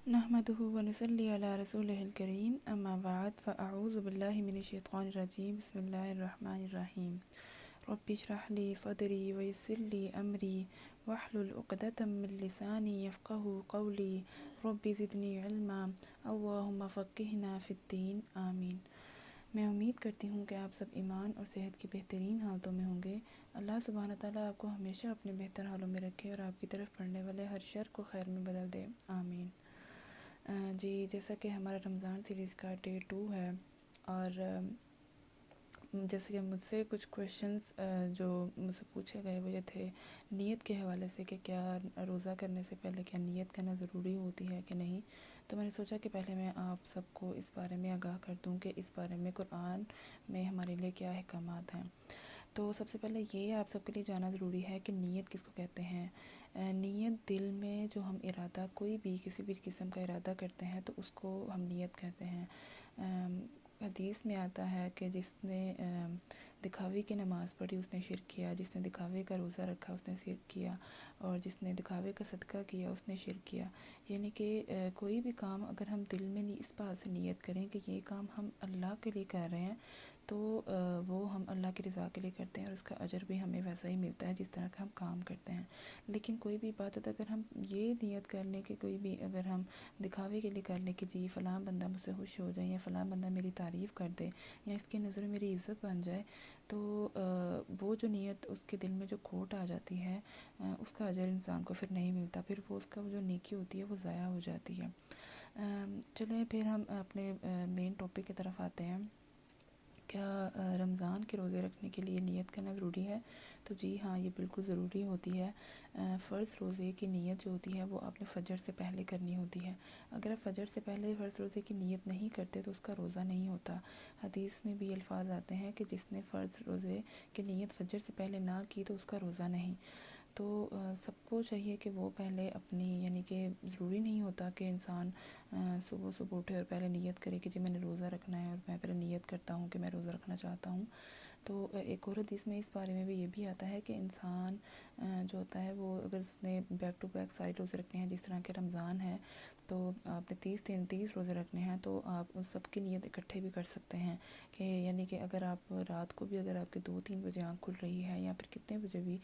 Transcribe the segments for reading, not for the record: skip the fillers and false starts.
نحمده ونصلي على رسوله الكريم اما بعد فاعوذ بالله من الشیطان الرجیم بسم اللہ الرحمن الرحیم رب اشرح لي صدری ويسر لي امری واحلل عقدة من لسانی یفقهوا قولی رب زدنی علما اللہم فقہنا فی الدین آمین۔ میں امید کرتی ہوں کہ آپ سب ایمان اور صحت کی بہترین حالتوں میں ہوں گے۔ اللہ سبحانہ تعالیٰ آپ کو ہمیشہ اپنے بہتر حالوں میں رکھے اور آپ کی طرف پڑھنے والے ہر شر کو خیر میں بدل دے، آمین۔ جی جیسا کہ ہمارا رمضان سیریز کا ڈے 2 ہے، اور جیسے کہ مجھ سے کچھ کویشچنس جو مجھ سے پوچھے گئے وہ یہ تھے نیت کے حوالے سے کہ کیا روزہ کرنے سے پہلے کیا نیت کرنا ضروری ہوتی ہے کہ نہیں، تو میں نے سوچا کہ پہلے میں آپ سب کو اس بارے میں آگاہ کر دوں کہ اس بارے میں قرآن میں ہمارے لیے کیا احکامات ہیں۔ تو سب سے پہلے یہ آپ سب کے لیے جاننا ضروری ہے کہ نیت کس کو کہتے ہیں۔ نیت دل میں جو ہم ارادہ کوئی بھی کسی بھی قسم کا ارادہ کرتے ہیں تو اس کو ہم نیت کہتے ہیں۔ حدیث میں آتا ہے کہ جس نے دکھاوے کی نماز پڑھی اس نے شرک کیا، جس نے دکھاوے کا روزہ رکھا اس نے شرک کیا، اور جس نے دکھاوے کا صدقہ کیا اس نے شرک کیا۔ یعنی کہ کوئی بھی کام اگر ہم دل میں اس بات سے نیت کریں کہ یہ کام ہم اللہ کے لیے کر رہے ہیں تو وہ ہم اللہ کی رضا کے لیے کرتے ہیں، اور اس کا اجر بھی ہمیں ویسا ہی ملتا ہے جس طرح کا ہم کام کرتے ہیں۔ لیکن کوئی بھی عبادت اگر ہم یہ نیت کر لیں کہ کوئی بھی اگر ہم دکھاوے کے لیے کر لیں کہ جی فلاں بندہ مجھ سے خوش ہو جائے یا فلاں بندہ میری تعریف کر دے یا اس کی نظر میں میری عزت بن جائے، تو وہ جو نیت اس کے دل میں جو کھوٹ آ جاتی ہے اس کا اجر انسان کو پھر نہیں ملتا، پھر وہ اس کا جو نیکی ہوتی ہے وہ ضائع ہو جاتی ہے۔ چلیں پھر ہم اپنے مین ٹاپک کی طرف آتے ہیں۔ کیا رمضان کے روزے رکھنے کے لیے نیت کرنا ضروری ہے؟ تو جی ہاں، یہ بالکل ضروری ہوتی ہے۔ فرض روزے کی نیت جو ہوتی ہے وہ آپ نے فجر سے پہلے کرنی ہوتی ہے۔ اگر آپ فجر سے پہلے فرض روزے کی نیت نہیں کرتے تو اس کا روزہ نہیں ہوتا۔ حدیث میں بھی الفاظ آتے ہیں کہ جس نے فرض روزے کی نیت فجر سے پہلے نہ کی تو اس کا روزہ نہیں۔ تو سب کو چاہیے کہ وہ پہلے اپنی یعنی کہ ضروری نہیں ہوتا کہ انسان صبح صبح اٹھے اور پہلے نیت کرے کہ جی میں نے روزہ رکھنا ہے اور میں پہلے نیت کرتا ہوں کہ میں روزہ رکھنا چاہتا ہوں۔ تو ایک اور حدیث میں اس بارے میں بھی یہ بھی آتا ہے کہ انسان جو ہوتا ہے وہ اگر اس نے بیک ٹو بیک سارے روزے رکھنے ہیں، جس طرح کے رمضان ہے تو آپ نے 30 روزے رکھنے ہیں تو آپ ان سب کی نیت اکٹھے بھی کر سکتے ہیں کہ یعنی کہ اگر آپ رات کو بھی اگر آپ کے 2-3 بجے آنکھ کھل رہی ہے یا پھر کتنے بجے بھی،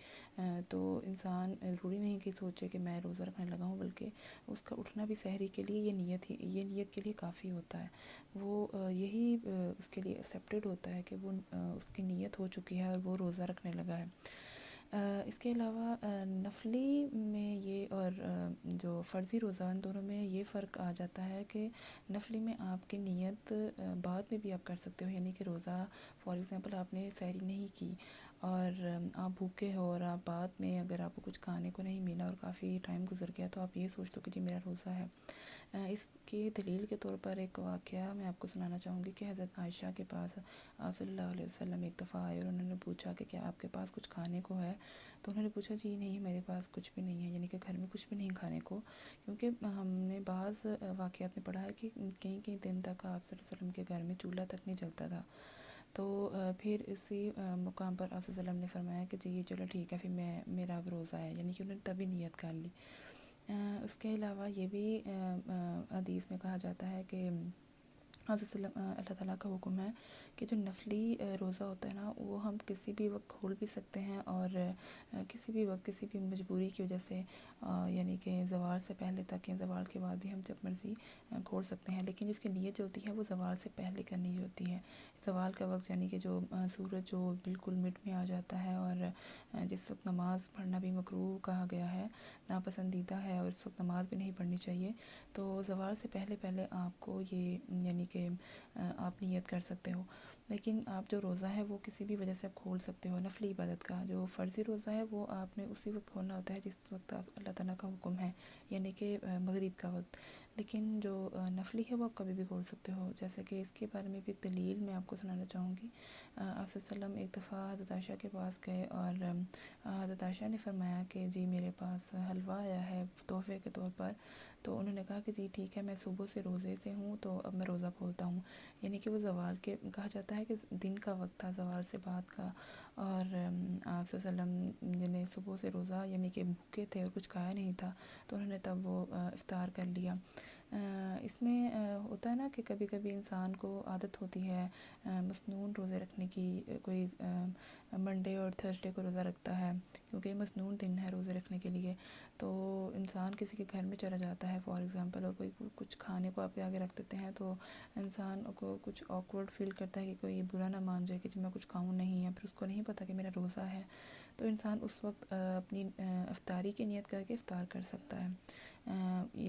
تو انسان ضروری نہیں کہ سوچے کہ میں روزہ رکھنے لگا ہوں، بلکہ اس کا اٹھنا بھی سحری کے لیے یہ نیت کے لیے کافی ہوتا ہے۔ وہ یہی اس کے لیے ایکسیپٹیڈ ہوتا ہے کہ وہ اس کی نیت ہو چکی ہے اور وہ روزہ رکھنے لگا ہے۔ اس کے علاوہ نفلی میں یہ اور جو فرضی روزہ ان دونوں میں یہ فرق آ جاتا ہے کہ نفلی میں آپ کی نیت بعد میں بھی آپ کر سکتے ہو، یعنی کہ روزہ فار ایگزامپل آپ نے سحری نہیں کی اور آپ بھوکے ہو اور آپ بعد میں اگر آپ کو کچھ کھانے کو نہیں ملا اور کافی ٹائم گزر گیا تو آپ یہ سوچ لو کہ جی میرا روزہ ہے۔ اس کی دلیل کے طور پر ایک واقعہ میں آپ کو سنانا چاہوں گی کہ حضرت عائشہ کے پاس آپ صلی اللہ علیہ وسلم ایک دفعہ آئے اور انہوں نے پوچھا کہ کیا آپ کے پاس کچھ کھانے کو ہے؟ تو انہوں نے پوچھا جی نہیں میرے پاس کچھ بھی نہیں ہے، یعنی کہ گھر میں کچھ بھی نہیں کھانے کو، کیونکہ ہم نے بعض واقعات میں پڑھا ہے کہ کئی دن تک آپ صلی اللہ علیہ وسلم کے گھر میں چولہا تک نہیں جلتا تھا۔ تو پھر اسی مقام پر آپ صلی اللہ علیہ وسلم نے فرمایا کہ جی چلو ٹھیک ہے پھر میرا اب روزہ ہے، یعنی کہ انہوں نے تبھی نیت کر لی۔ اس کے علاوہ یہ بھی حدیث میں کہا جاتا ہے کہ آپ صلی اللہ تعالیٰ کا حکم ہے کہ جو نفلی روزہ ہوتا ہے نا وہ ہم کسی بھی وقت کھول بھی سکتے ہیں اور کسی بھی وقت کسی بھی مجبوری کی وجہ سے یعنی کہ زوال سے پہلے تک یا زوال کے بعد بھی ہم جب مرضی کھول سکتے ہیں، لیکن جس کی نیت جو ہوتی ہے وہ زوال سے پہلے کرنی ہوتی ہے۔ زوال کا وقت یعنی کہ جو سورج جو بالکل مڈ میں آ جاتا ہے اور جس وقت نماز پڑھنا بھی مکروہ کہا گیا ہے، ناپسندیدہ ہے اور اس وقت نماز بھی نہیں پڑھنی چاہیے، تو زوال سے پہلے آپ کو یہ یعنی کہ آپ نیت کر سکتے ہو۔ لیکن آپ جو روزہ ہے وہ کسی بھی وجہ سے آپ کھول سکتے ہو۔ نفلی عبادت کا جو فرضی روزہ ہے وہ آپ نے اسی وقت کھولنا ہوتا ہے جس وقت آپ اللہ تعالیٰ کا حکم ہے، یعنی کہ مغرب کا وقت۔ لیکن جو نفلی ہے وہ آپ کبھی بھی کھول سکتے ہو، جیسے کہ اس کے بارے میں بھی ایک دلیل میں آپ کو سنانا چاہوں گی۔ آپ صلی اللہ علیہ وسلم ایک دفعہ حضرت عائشہ کے پاس گئے اور حضرت عائشہ نے فرمایا کہ جی میرے پاس حلوہ آیا ہے تحفے کے طور پر، تو انہوں نے کہا کہ جی ٹھیک ہے میں صبح سے روزے سے ہوں تو اب میں روزہ کھولتا ہوں، یعنی کہ وہ زوال کے کہا جاتا ہے کہ دن کا وقت تھا زوال سے بعد کا، اور آپ صلی اللہ علیہ وسلم جنہیں صبح سے روزہ یعنی کہ بھوکے تھے اور کچھ کھایا نہیں تھا تو انہوں نے تب وہ افطار کر لیا۔ اس میں ہوتا ہے نا کہ کبھی کبھی انسان کو عادت ہوتی ہے مسنون روزے رکھنے کی. کوئی منڈے اور تھرسڈے کو روزہ رکھتا ہے کیونکہ مسنون دن ہے روزے رکھنے کے لیے. تو انسان کسی کے گھر میں چلا جاتا ہے فار ایگزامپل، اور کوئی کچھ کھانے کو آپ کے آگے رکھ دیتے ہیں تو انسان کو کچھ آکورڈ فیل کرتا ہے کہ کوئی برا نہ مان جائے کہ جب میں کچھ کھاؤں نہیں ہے، پھر اس کو نہیں پتہ کہ میرا روزہ ہے. تو انسان اس وقت اپنی افطاری کی نیت کر کے افطار کر سکتا ہے.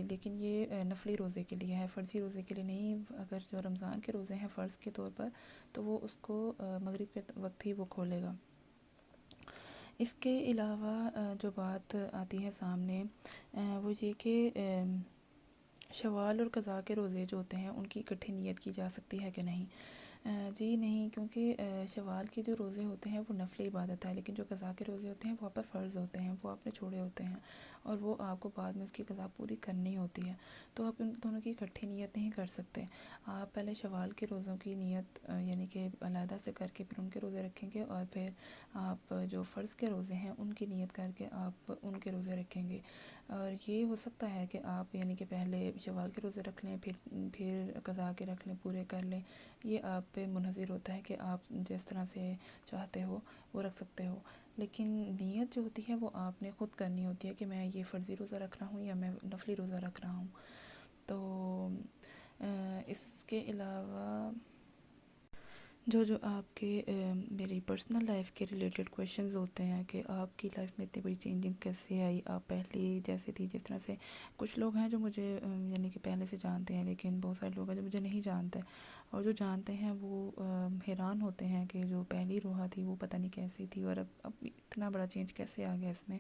لیکن یہ نفلی روزے کے لیے ہے، فرضی روزے کے لیے نہیں. اگر جو رمضان کے روزے ہیں فرض کے طور پر، تو وہ اس کو مغرب کے وقت ہی وہ کھولے گا. اس کے علاوہ جو بات آتی ہے سامنے وہ یہ کہ شوال اور قضاء کے روزے جو ہوتے ہیں ان کی اکٹھی نیت کی جا سکتی ہے کہ نہیں؟ جی نہیں، کیونکہ شوال کے جو روزے ہوتے ہیں وہ نفل عبادت ہے، لیکن جو قضاء کے روزے ہوتے ہیں وہ آپ پر فرض ہوتے ہیں، وہ آپ نے چھوڑے ہوتے ہیں اور وہ آپ کو بعد میں اس کی قضاء پوری کرنی ہوتی ہے. تو آپ ان دونوں کی اکٹھی نیت نہیں کر سکتے. آپ پہلے شوال کے روزوں کی نیت یعنی کہ علیحدہ سے کر کے پھر ان کے روزے رکھیں گے، اور پھر آپ جو فرض کے روزے ہیں ان کی نیت کر کے آپ ان کے روزے رکھیں گے. اور یہ ہو سکتا ہے کہ آپ یعنی کہ پہلے شوال کے روزے رکھ لیں، پھر قضاء کے رکھ لیں، پورے کر لیں. یہ آپ پہ منحصر ہوتا ہے کہ آپ جس طرح سے چاہتے ہو وہ رکھ سکتے ہو. لیکن نیت جو ہوتی ہے وہ آپ نے خود کرنی ہوتی ہے کہ میں یہ فرضی روزہ رکھ رہا ہوں یا میں نفلی روزہ رکھ رہا ہوں. تو اس کے علاوہ جو آپ کے میری پرسنل لائف کے ریلیٹڈ کویشچنز ہوتے ہیں کہ آپ کی لائف میں اتنی بڑی چینجنگ کیسے آئی، آپ پہلے جیسے تھی جس طرح سے. کچھ لوگ ہیں جو مجھے یعنی کہ پہلے سے جانتے ہیں، لیکن بہت سارے لوگ ہیں جو مجھے نہیں جانتے، اور جو جانتے ہیں وہ حیران ہوتے ہیں کہ جو پہلی روحا تھی وہ پتہ نہیں کیسی تھی اور اب اتنا بڑا چینج کیسے آ گیا اس میں.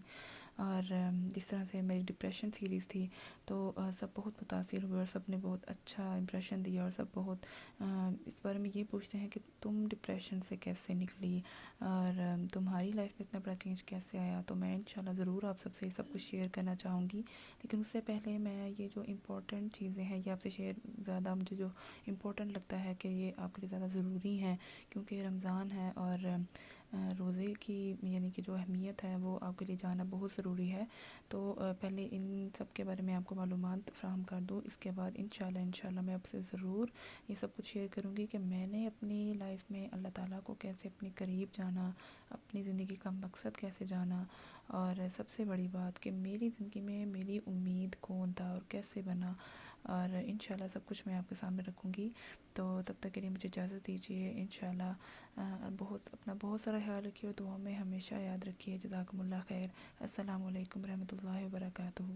اور جس طرح سے میری ڈپریشن سیریز تھی تو سب بہت متاثر ہوئے اور سب نے بہت اچھا امپریشن دیا، اور سب بہت اس بارے میں یہ پوچھتے ہیں کہ تم ڈپریشن سے کیسے نکلی اور تمہاری لائف میں اتنا بڑا چینج کیسے آیا. تو میں انشاءاللہ ضرور آپ سب سے یہ سب کچھ شیئر کرنا چاہوں گی، لیکن اس سے پہلے میں یہ جو امپورٹنٹ چیزیں ہیں یہ آپ سے شیئر زیادہ مجھے جو امپورٹنٹ لگتا ہے کہ یہ آپ کے لیے زیادہ ضروری ہیں کیونکہ رمضان ہے اور روزے کی یعنی کہ جو اہمیت ہے وہ آپ کے لیے جاننا بہت ضروری ہے. تو پہلے ان سب کے بارے میں آپ کو معلومات فراہم کر دوں، اس کے بعد انشاءاللہ میں آپ سے ضرور یہ سب کچھ شیئر کروں گی کہ میں نے اپنی لائف میں اللہ تعالیٰ کو کیسے اپنے قریب جانا، اپنی زندگی کا مقصد کیسے جانا، اور سب سے بڑی بات کہ میری زندگی میں میری امید کون تھا اور کیسے بنا. اور انشاءاللہ سب کچھ میں آپ کے سامنے رکھوں گی. تو تب تک کے لیے مجھے اجازت دیجیے. انشاءاللہ اپنا بہت سارا خیال رکھیے اور دعاؤں میں ہمیشہ یاد رکھیے. جزاکم اللہ خیر. السلام علیکم ورحمۃ اللہ وبرکاتہ.